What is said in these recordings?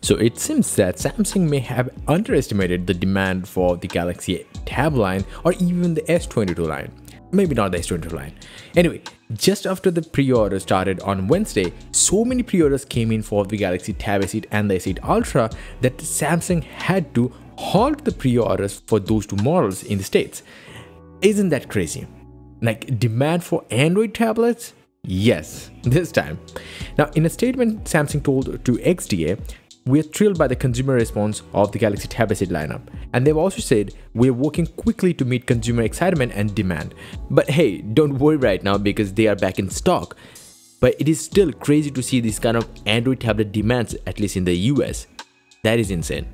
So it seems that Samsung may have underestimated the demand for the Galaxy Tab line or even the S22 line. Maybe not the S22 line. Anyway, just after the pre-order started on Wednesday, so many pre-orders came in for the Galaxy Tab S8 and the S8 Ultra that Samsung had to halt the pre-orders for those two models in the States. Isn't that crazy? Like, demand for Android tablets? Yes, this time. Now, in a statement, Samsung told to XDA, "We are thrilled by the consumer response of the Galaxy Tab S8 lineup." And they've also said, "We are working quickly to meet consumer excitement and demand." But hey, don't worry right now because they are back in stock. But it is still crazy to see this kind of Android tablet demands, at least in the US. That is insane.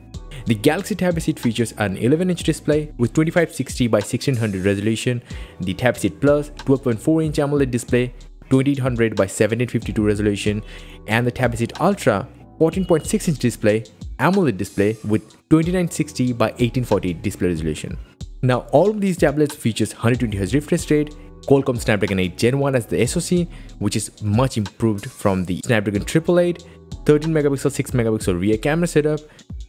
The Galaxy Tab S8 features an 11-inch display with 2560 by 1600 resolution, the Tab S8 Plus 12.4-inch AMOLED display, 2800 by 1752 resolution, and the Tab S8 Ultra 14.6-inch display, AMOLED display with 2960 by 1848 display resolution. Now, all of these tablets features 120Hz refresh rate, Qualcomm Snapdragon 8 Gen 1 as the SoC, which is much improved from the Snapdragon 888, 13MP 6MP rear camera setup,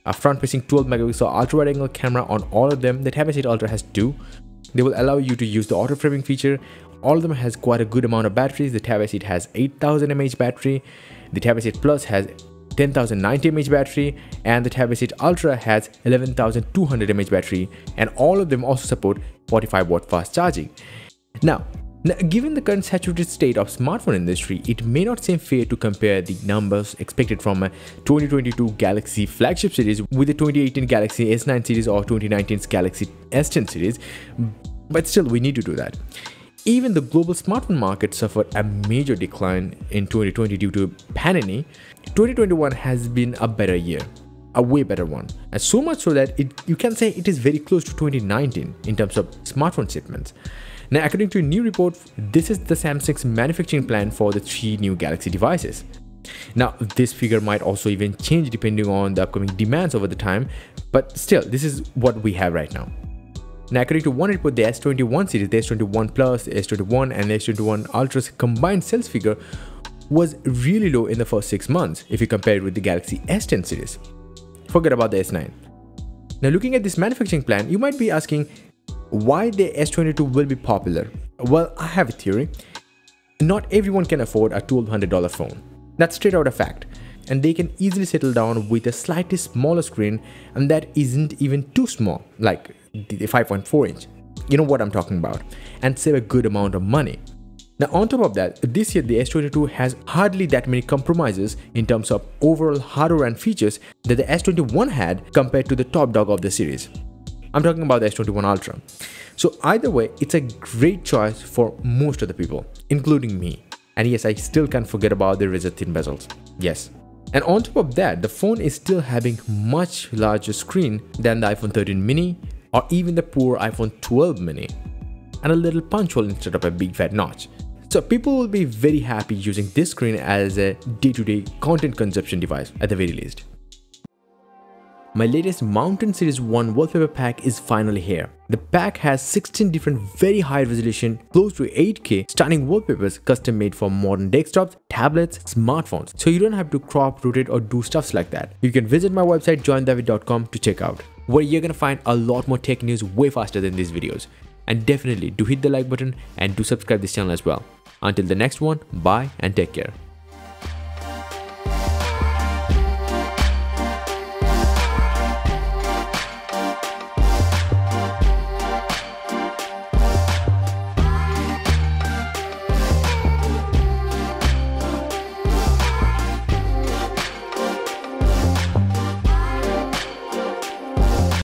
a front-facing 12MP ultra-wide-angle camera on all of them. The Tab S8 Ultra has two. They will allow you to use the auto-framing feature. All of them has quite a good amount of batteries. The Tab S8 has 8000 mAh battery, the Tab S8 Plus has 10,090 mAh battery, and the Tab S8 Ultra has 11,200 mAh battery, and all of them also support 45-watt fast charging. Now, given the current saturated state of smartphone industry, it may not seem fair to compare the numbers expected from a 2022 Galaxy flagship series with the 2018 Galaxy S9 series or 2019's Galaxy S10 series, but still we need to do that. Even the global smartphone market suffered a major decline in 2020 due to pandemic. 2021 has been a better year, a way better one, and so much so that you can say it is very close to 2019 in terms of smartphone shipments. Now, according to a new report, this is the Samsung's manufacturing plan for the 3 new Galaxy devices. Now, this figure might also even change depending on the upcoming demands over the time, but still, this is what we have right now. Now, according to one report, the S21 series, the S21 Plus, the S21 and the S21 Ultra's combined sales figure was really low in the first 6 months if you compare it with the Galaxy S10 series. Forget about the S9. Now, looking at this manufacturing plan, you might be asking why the S22 will be popular. Well, I have a theory. Not everyone can afford a $1,200 phone. That's straight out a fact. And they can easily settle down with a slightly smaller screen, and that isn't even too small, like the 5.4-inch. You know what I'm talking about, and save a good amount of money. Now, on top of that, this year the S22 has hardly that many compromises in terms of overall hardware and features that the S21 had compared to the top dog of the series. I'm talking about the S21 Ultra. So either way, it's a great choice for most of the people, including me. And yes, I still can't forget about the razor-thin bezels. Yes. And on top of that, the phone is still having much larger screen than the iPhone 13 mini or even the poor iPhone 12 mini, and a little punch hole instead of a big fat notch. So people will be very happy using this screen as a day-to-day content consumption device at the very least. My latest Mountain Series 1 wallpaper pack is finally here. The pack has 16 different very high resolution, close to 8K stunning wallpapers custom made for modern desktops, tablets, smartphones. So you don't have to crop, rotate or do stuffs like that. You can visit my website joindavid.com to check out, where you're gonna find a lot more tech news way faster than these videos. And definitely do hit the like button and do subscribe this channel as well. Until the next one, bye and take care.